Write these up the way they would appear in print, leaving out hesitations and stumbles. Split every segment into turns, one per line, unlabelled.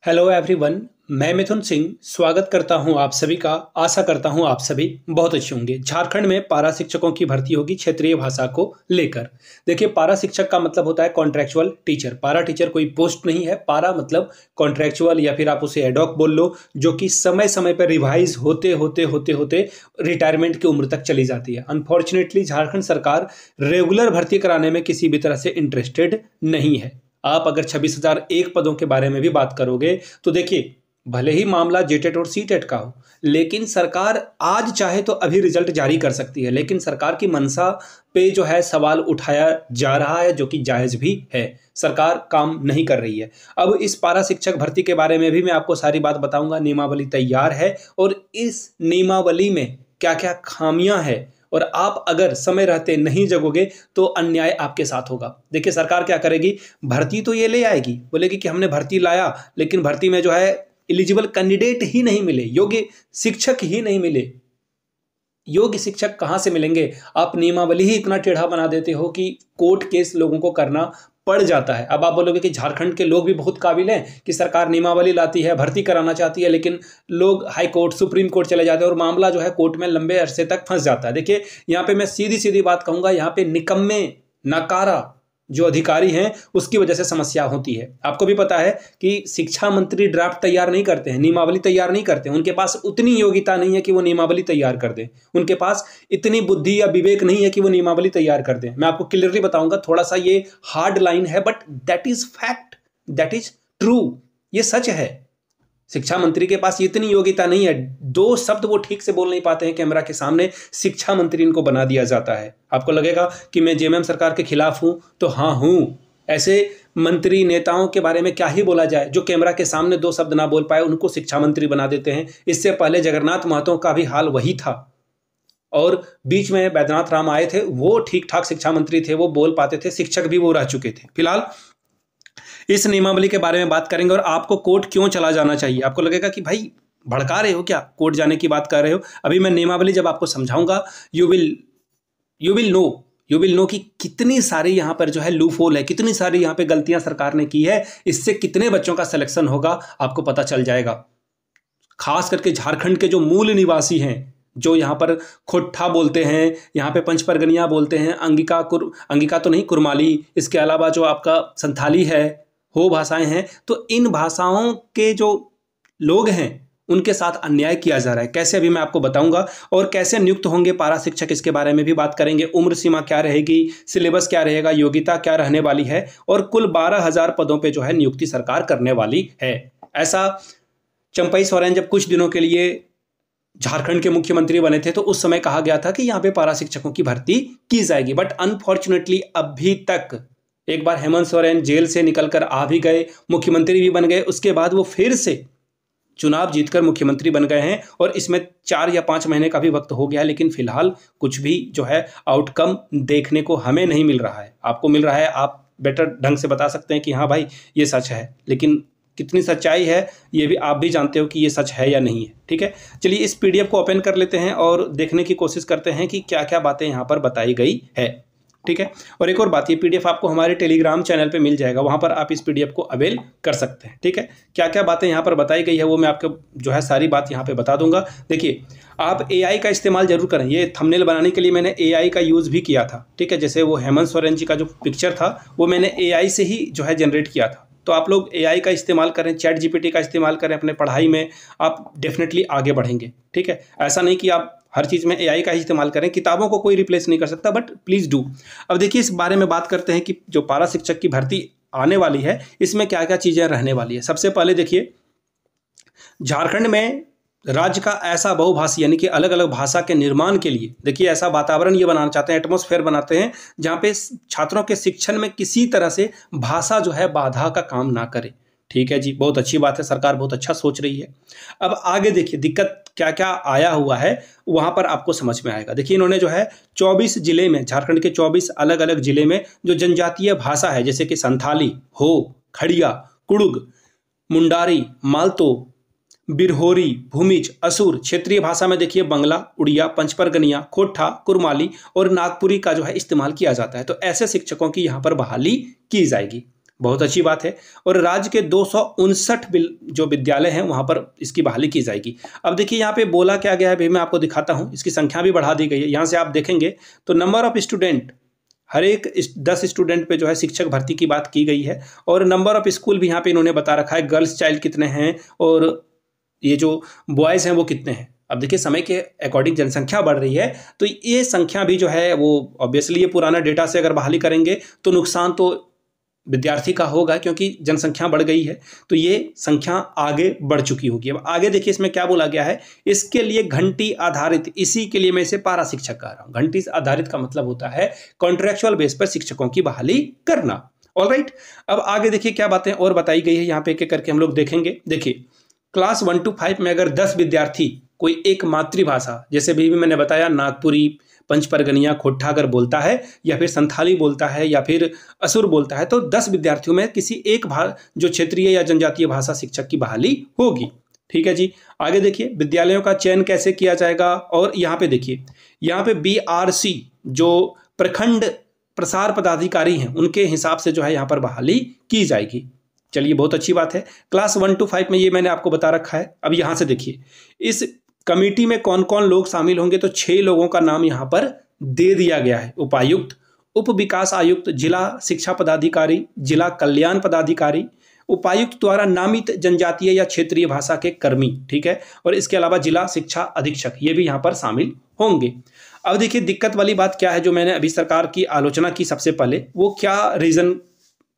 Hello everyone. मैं मिथुन सिंह स्वागत करता हूं आप सभी का। आशा करता हूं आप सभी बहुत अच्छे होंगे। झारखंड में पारा शिक्षकों की भर्ती होगी क्षेत्रीय भाषा को लेकर। देखिए, पारा शिक्षक का मतलब होता है कॉन्ट्रेक्चुअल टीचर। पारा टीचर कोई पोस्ट नहीं है। पारा मतलब कॉन्ट्रेक्चुअल या फिर आप उसे एडॉक बोल लो, जो कि समय समय पर रिवाइज होते होते होते होते रिटायरमेंट की उम्र तक चली जाती है। अनफॉर्चुनेटली झारखंड सरकार रेगुलर भर्ती कराने में किसी भी तरह से इंटरेस्टेड नहीं है। आप अगर 26,001 पदों के बारे में भी बात करोगे तो देखिए, भले ही मामला जेटेट और सीटेट का हो, लेकिन सरकार आज चाहे तो अभी रिजल्ट जारी कर सकती है। लेकिन सरकार की मंशा पे जो है सवाल उठाया जा रहा है, जो कि जायज भी है। सरकार काम नहीं कर रही है। अब इस पारा शिक्षक भर्ती के बारे में भी मैं आपको सारी बात बताऊंगा। नियमावली तैयार है और इस नियमावली में क्या क्या खामियां हैं, और आप अगर समय रहते नहीं जगोगे तो अन्याय आपके साथ होगा। देखिए, सरकार क्या करेगी, भर्ती तो ये ले आएगी, बोलेगी कि हमने भर्ती लाया, लेकिन भर्ती में जो है एलिजिबल कैंडिडेट ही नहीं मिले, योग्य शिक्षक ही नहीं मिले। योग्य शिक्षक कहां से मिलेंगे? आप नियमावली ही इतना टेढ़ा बना देते हो कि कोर्ट केस लोगों को करना पड़ जाता है। अब आप बोलोगे कि झारखंड के लोग भी बहुत काबिल हैं कि सरकार नियमावली लाती है, भर्ती कराना चाहती है, लेकिन लोग हाई कोर्ट सुप्रीम कोर्ट चले जाते हैं और मामला जो है कोर्ट में लंबे अरसे तक फंस जाता है। देखिए, यहाँ पे मैं सीधी सीधी बात कहूंगा, यहाँ पे निकम्मे नकारा जो अधिकारी हैं उसकी वजह से समस्या होती है। आपको भी पता है कि शिक्षा मंत्री ड्राफ्ट तैयार नहीं करते हैं, नियमावली तैयार नहीं करते हैं। उनके पास उतनी योग्यता नहीं है कि वो नियमावली तैयार कर दें। उनके पास इतनी बुद्धि या विवेक नहीं है कि वो नियमावली तैयार कर दें। मैं आपको क्लियरली बताऊंगा, थोड़ा सा ये हार्ड लाइन है, but that is fact, that is true, ये सच है। शिक्षा मंत्री के पास इतनी योग्यता नहीं है। दो शब्द वो ठीक से बोल नहीं पाते हैं कैमरा के सामने, शिक्षा मंत्री इनको बना दिया जाता है। आपको लगेगा कि मैं जेएमएम सरकार के खिलाफ हूं, तो हाँ हूं। ऐसे मंत्री नेताओं के बारे में क्या ही बोला जाए, जो कैमरा के सामने दो शब्द ना बोल पाए उनको शिक्षा मंत्री बना देते हैं। इससे पहले जगन्नाथ महतो का भी हाल वही था, और बीच में बैद्यनाथ राम आए थे, वो ठीक ठाक शिक्षा मंत्री थे, वो बोल पाते थे, शिक्षक भी वो रह चुके थे। फिलहाल इस नियमावली के बारे में बात करेंगे और आपको कोर्ट क्यों चला जाना चाहिए। आपको लगेगा कि भाई भड़का रहे हो क्या, कोर्ट जाने की बात कर रहे हो। अभी मैं नियमावली जब आपको समझाऊंगा, यू विल नो कि कितनी सारी यहाँ पर जो है लूप होल है, कितनी सारी यहाँ पे गलतियां सरकार ने की है। इससे कितने बच्चों का सिलेक्शन होगा आपको पता चल जाएगा। खास करके झारखंड के जो मूल निवासी हैं, जो यहाँ पर खोट्ठा बोलते हैं, यहाँ पे पंचपरगनिया बोलते हैं, अंगिका तो नहीं, कुरमाली, इसके अलावा जो आपका संथाली है, हो भाषाएं हैं, तो इन भाषाओं के जो लोग हैं उनके साथ अन्याय किया जा रहा है। कैसे, अभी मैं आपको बताऊंगा। और कैसे नियुक्त होंगे पारा शिक्षक, इसके बारे में भी बात करेंगे। उम्र सीमा क्या रहेगी, सिलेबस क्या रहेगा, योग्यता क्या रहने वाली है, और कुल 12,000 पदों पे जो है नियुक्ति सरकार करने वाली है। ऐसा चंपई सोरेन जब कुछ दिनों के लिए झारखंड के मुख्यमंत्री बने थे तो उस समय कहा गया था कि यहाँ पे पारा शिक्षकों की भर्ती की जाएगी, बट अनफॉर्चुनेटली अभी तक, एक बार हेमंत सोरेन जेल से निकलकर आ भी गए, मुख्यमंत्री भी बन गए, उसके बाद वो फिर से चुनाव जीतकर मुख्यमंत्री बन गए हैं, और इसमें 4 या 5 महीने का भी वक्त हो गया है, लेकिन फिलहाल कुछ भी जो है आउटकम देखने को हमें नहीं मिल रहा है। आपको मिल रहा है, आप बेटर ढंग से बता सकते हैं कि हाँ भाई ये सच है, लेकिन कितनी सच्चाई है ये भी आप भी जानते हो कि ये सच है या नहीं है। ठीक है, चलिए इस पीडीएफ को ओपन कर लेते हैं और देखने की कोशिश करते हैं कि क्या क्या बातें यहाँ पर बताई गई है। ठीक है, और एक और बात, ये पीडीएफ आपको हमारे टेलीग्राम चैनल पे मिल जाएगा, वहाँ पर आप इस पीडीएफ को अवेल कर सकते हैं। ठीक है, क्या क्या बातें यहाँ पर बताई गई है वो मैं आपको जो है सारी बात यहाँ पे बता दूंगा। देखिए, आप एआई का इस्तेमाल जरूर करें। ये थंबनेल बनाने के लिए मैंने एआई का यूज़ भी किया था। ठीक है, जैसे वो हेमंत सोरेन जी का जो पिक्चर था वो मैंने एआई से ही जो है जनरेट किया था। तो आप लोग एआई का इस्तेमाल करें, चैट जीपीटी का इस्तेमाल करें अपने पढ़ाई में, आप डेफिनेटली आगे बढ़ेंगे। ठीक है, ऐसा नहीं कि आप हर चीज़ में एआई का ही इस्तेमाल करें, किताबों को कोई रिप्लेस नहीं कर सकता, बट प्लीज़ डू। अब देखिए, इस बारे में बात करते हैं कि जो पारा शिक्षक की भर्ती आने वाली है इसमें क्या क्या चीज़ें रहने वाली है। सबसे पहले देखिए, झारखंड में राज्य का ऐसा बहुभाषी यानी कि अलग अलग भाषा के निर्माण के लिए, देखिए ऐसा वातावरण ये बनाना चाहते हैं, एटमॉस्फेयर बनाते हैं जहाँ पे छात्रों के शिक्षण में किसी तरह से भाषा जो है बाधा का काम ना करे। ठीक है जी, बहुत अच्छी बात है, सरकार बहुत अच्छा सोच रही है। अब आगे देखिए दिक्कत क्या क्या आया हुआ है, वहाँ पर आपको समझ में आएगा। देखिए, इन्होंने जो है 24 जिले में, झारखंड के 24 अलग अलग जिले में जो जनजातीय भाषा है, जैसे कि संथाली, हो, खड़िया, कुड़ुग, मुंडारी, मालतो, बिरहोरी, भूमिज, असुर, क्षेत्रीय भाषा में देखिए बंगला, उड़िया, पंचपरगनिया, खोट्ठा, कुरमाली और नागपुरी का जो है इस्तेमाल किया जाता है। तो ऐसे शिक्षकों की यहाँ पर बहाली की जाएगी। बहुत अच्छी बात है। और राज्य के 259 जो विद्यालय हैं वहाँ पर इसकी बहाली की जाएगी। अब देखिए यहाँ पे बोला क्या गया है भी, मैं आपको दिखाता हूँ, इसकी संख्या भी बढ़ा दी गई है। यहाँ से आप देखेंगे तो नंबर ऑफ स्टूडेंट, हर एक 10 स्टूडेंट पे जो है शिक्षक भर्ती की बात की गई है। और नंबर ऑफ स्कूल भी यहाँ पे इन्होंने बता रखा है, गर्ल्स चाइल्ड कितने हैं और ये जो बॉयज़ हैं वो कितने हैं। अब देखिए समय के अकॉर्डिंग जनसंख्या बढ़ रही है, तो ये संख्या भी जो है वो ऑब्वियसली ये पुराना डेटा से अगर बहाली करेंगे तो नुकसान तो विद्यार्थी का होगा, क्योंकि जनसंख्या बढ़ गई है तो ये संख्या आगे बढ़ चुकी होगी। अब आगे देखिए इसमें क्या बोला गया है, इसके लिए घंटी आधारित, इसी के लिए मैं इसे पारा शिक्षक कह रहा हूँ। घंटी आधारित का मतलब होता है कॉन्ट्रेक्चुअल बेस पर शिक्षकों की बहाली करना। ऑलराइट, अब आगे देखिए क्या बातें और बताई गई है, यहाँ पे एक एक करके हम लोग देखेंगे। देखिए क्लास 1 to 5 में अगर 10 विद्यार्थी कोई एक मातृभाषा, जैसे भी मैंने बताया नागपुरी, पंच परगनिया, खोट्टा अगर बोलता है या फिर संथाली बोलता है या फिर असुर बोलता है, तो 10 विद्यार्थियों में किसी एक जो क्षेत्रीय या जनजातीय भाषा शिक्षक की बहाली होगी। ठीक है जी। आगे देखिए विद्यालयों का चयन कैसे किया जाएगा, और यहाँ पे देखिए यहाँ पे BRC जो प्रखंड प्रसार पदाधिकारी हैं उनके हिसाब से जो है यहाँ पर बहाली की जाएगी। चलिए बहुत अच्छी बात है। क्लास 1 to 5 में ये मैंने आपको बता रखा है। अब यहाँ से देखिए इस कमेटी में कौन कौन लोग शामिल होंगे, तो 6 लोगों का नाम यहाँ पर दे दिया गया है। उपायुक्त, उप विकास आयुक्त, जिला शिक्षा पदाधिकारी, जिला कल्याण पदाधिकारी, उपायुक्त द्वारा नामित जनजातीय या क्षेत्रीय भाषा के कर्मी, ठीक है, और इसके अलावा जिला शिक्षा अधीक्षक, ये भी यहाँ पर शामिल होंगे। अब देखिए दिक्कत वाली बात क्या है, जो मैंने अभी सरकार की आलोचना की सबसे पहले, वो क्या रीजन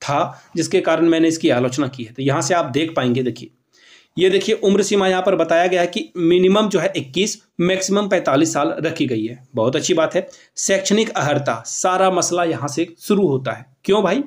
था जिसके कारण मैंने इसकी आलोचना की है। तो यहाँ से आप देख पाएंगे, देखिए ये देखिए उम्र सीमा यहाँ पर बताया गया है कि मिनिमम जो है 21, मैक्सिमम 45 साल रखी गई है। बहुत अच्छी बात है। शैक्षणिक अर्हता, सारा मसला यहाँ से शुरू होता है। क्यों भाई?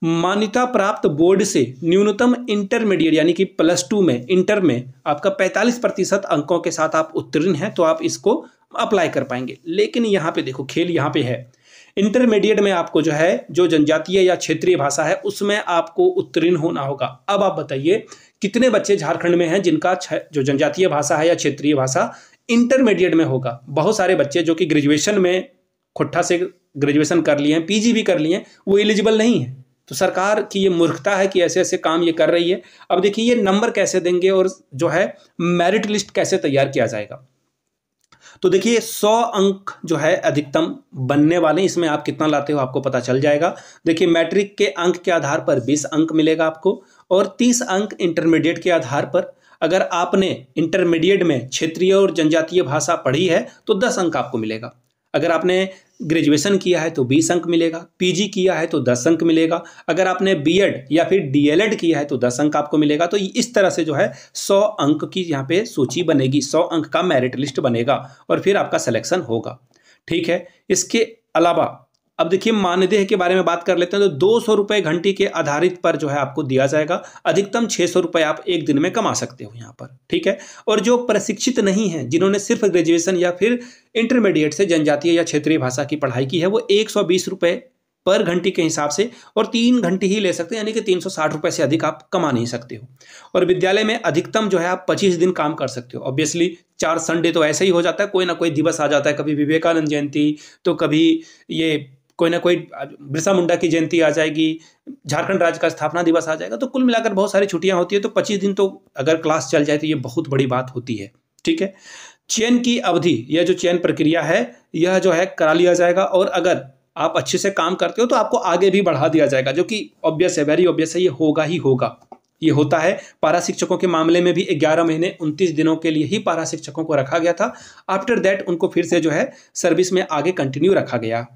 मान्यता प्राप्त बोर्ड से न्यूनतम इंटरमीडिएट यानी कि +2 में, इंटर में आपका 45% अंकों के साथ आप उत्तीर्ण हैं तो आप इसको अप्लाई कर पाएंगे। लेकिन यहाँ पे देखो खेल यहाँ पे है, इंटरमीडिएट में आपको जो है जो जनजातीय या क्षेत्रीय भाषा है उसमें आपको उत्तीर्ण होना होगा। अब आप बताइए कितने बच्चे झारखंड में हैं जिनका जो जनजातीय भाषा है या क्षेत्रीय भाषा इंटरमीडिएट में होगा? बहुत सारे बच्चे जो कि ग्रेजुएशन में खोट्टा से ग्रेजुएशन कर लिए हैं, PG भी कर लिए हैं, वो एलिजिबल नहीं है। तो सरकार की ये मूर्खता है कि ऐसे ऐसे काम ये कर रही है। अब देखिए ये नंबर कैसे देंगे और जो है मेरिट लिस्ट कैसे तैयार किया जाएगा। तो देखिए 100 अंक जो है अधिकतम बनने वाले, इसमें आप कितना लाते हो आपको पता चल जाएगा। देखिए मैट्रिक के अंक के आधार पर 20 अंक मिलेगा आपको, और 30 अंक इंटरमीडिएट के आधार पर। अगर आपने इंटरमीडिएट में क्षेत्रीय और जनजातीय भाषा पढ़ी है तो 10 अंक आपको मिलेगा। अगर आपने ग्रेजुएशन किया है तो 20 अंक मिलेगा, PG किया है तो 10 अंक मिलेगा, अगर आपने BEd या फिर DLEd किया है तो 10 अंक आपको मिलेगा। तो इस तरह से जो है 100 अंक की यहाँ पे सूची बनेगी, 100 अंक का मेरिट लिस्ट बनेगा और फिर आपका सिलेक्शन होगा। ठीक है। इसके अलावा अब देखिए मानदेय के बारे में बात कर लेते हैं। तो 200 रुपये घंटी के आधारित पर जो है आपको दिया जाएगा। अधिकतम 600 रुपये आप एक दिन में कमा सकते हो यहाँ पर। ठीक है। और जो प्रशिक्षित नहीं है, जिन्होंने सिर्फ ग्रेजुएशन या फिर इंटरमीडिएट से जनजातीय या क्षेत्रीय भाषा की पढ़ाई की है, वो 120 रुपये पर घंटी के हिसाब से और 3 घंटे ही ले सकते हैं, यानी कि 360 रुपये से अधिक आप कमा नहीं सकते हो। और विद्यालय में अधिकतम जो है आप 25 दिन काम कर सकते हो। ऑब्वियसली 4 संडे तो ऐसे ही हो जाता है, कोई ना कोई दिवस आ जाता है, कभी विवेकानंद जयंती तो कभी ये कोई ना कोई बिरसा मुंडा की जयंती आ जाएगी, झारखंड राज्य का स्थापना दिवस आ जाएगा। तो कुल मिलाकर बहुत सारी छुट्टियां होती है। तो 25 दिन तो अगर क्लास चल जाए तो ये बहुत बड़ी बात होती है। ठीक है। चयन की अवधि, यह जो चयन प्रक्रिया है यह जो है करा लिया जाएगा, और अगर आप अच्छे से काम करते हो तो आपको आगे भी बढ़ा दिया जाएगा, जो कि ऑब्वियस है, वेरी ऑब्वियस है, ये होगा ही होगा। ये होता है। पारा शिक्षकों के मामले में भी 11 महीने 29 दिनों के लिए ही पारा शिक्षकों को रखा गया था। आफ्टर दैट उनको फिर से जो है सर्विस में आगे कंटिन्यू रखा गया।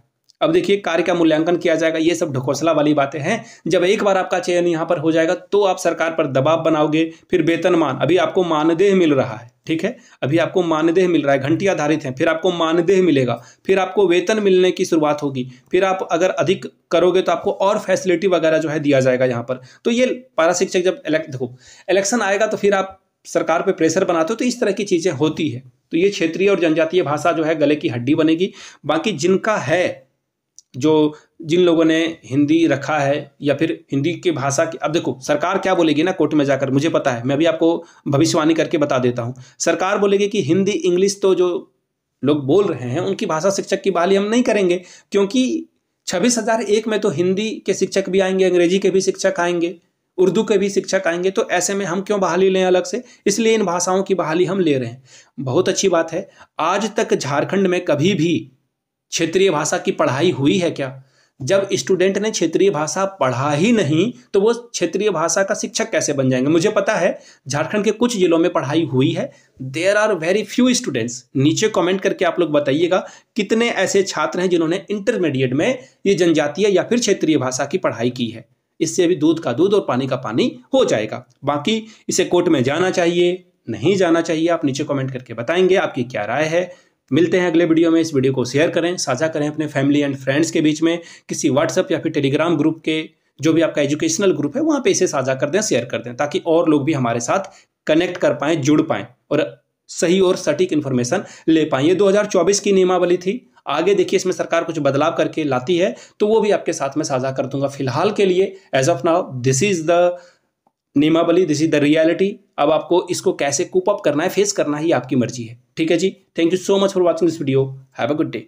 अब देखिए कार्य का मूल्यांकन किया जाएगा। ये सब ढकोसला वाली बातें हैं। जब एक बार आपका चयन यहाँ पर हो जाएगा तो आप सरकार पर दबाव बनाओगे। फिर वेतनमान, अभी आपको मानदेय मिल रहा है, ठीक है, अभी आपको मानदेय मिल रहा है, घंटी आधारित है, फिर आपको मानदेय मिलेगा, फिर आपको वेतन मिलने की शुरुआत होगी, फिर आप अगर अधिक करोगे तो आपको और फैसिलिटी वगैरह जो है दिया जाएगा यहाँ पर। तो ये पारा शिक्षक जब इलेक्शन आएगा तो फिर आप सरकार पे प्रेशर बनाते हो, तो इस तरह की चीजें होती है। तो ये क्षेत्रीय और जनजातीय भाषा जो है गले की हड्डी बनेगी। बाकी जिनका है, जो जिन लोगों ने हिंदी रखा है या फिर हिंदी की भाषा की, अब देखो सरकार क्या बोलेगी ना कोर्ट में जाकर, मुझे पता है, मैं भी आपको भविष्यवाणी करके बता देता हूँ। सरकार बोलेगी कि हिंदी इंग्लिश तो जो लोग बोल रहे हैं उनकी भाषा शिक्षक की बहाली हम नहीं करेंगे, क्योंकि 26,001 में तो हिंदी के शिक्षक भी आएंगे, अंग्रेजी के भी शिक्षक आएंगे, उर्दू के भी शिक्षक आएंगे, तो ऐसे में हम क्यों बहाली लें अलग से? इसलिए इन भाषाओं की बहाली हम ले रहे हैं। बहुत अच्छी बात है। आज तक झारखंड में कभी भी क्षेत्रीय भाषा की पढ़ाई हुई है क्या? जब स्टूडेंट ने क्षेत्रीय भाषा पढ़ा ही नहीं तो वो क्षेत्रीय भाषा का शिक्षक कैसे बन जाएंगे? मुझे पता है झारखंड के कुछ जिलों में पढ़ाई हुई है। There are very few students. नीचे कमेंट करके आप लोग बताइएगा कितने ऐसे छात्र हैं जिन्होंने इंटरमीडिएट में ये जनजातीय या फिर क्षेत्रीय भाषा की पढ़ाई की है। इससे अभी दूध का दूध और पानी का पानी हो जाएगा। बाकी इसे कोर्ट में जाना चाहिए, नहीं जाना चाहिए, आप नीचे कमेंट करके बताएंगे आपकी क्या राय है। मिलते हैं अगले वीडियो में। इस वीडियो को शेयर करें, साझा करें अपने फैमिली एंड फ्रेंड्स के बीच में, किसी व्हाट्सएप या फिर टेलीग्राम ग्रुप के, जो भी आपका एजुकेशनल ग्रुप है वहाँ पे इसे साझा कर दें, शेयर कर दें, ताकि और लोग भी हमारे साथ कनेक्ट कर पाएँ, जुड़ पाएँ और सही और सटीक इन्फॉर्मेशन ले पाएँ। ये 2024 की नियमावली थी। आगे देखिए इसमें सरकार कुछ बदलाव करके लाती है तो वो भी आपके साथ में साझा कर दूंगा। फिलहाल के लिए as of now this is the नियमावली, दिस इज द रियलिटी। अब आपको इसको कैसे कूप अप करना है, फेस करना ही आपकी मर्जी है। ठीक है जी। Thank you so much for watching this video. Have a good day.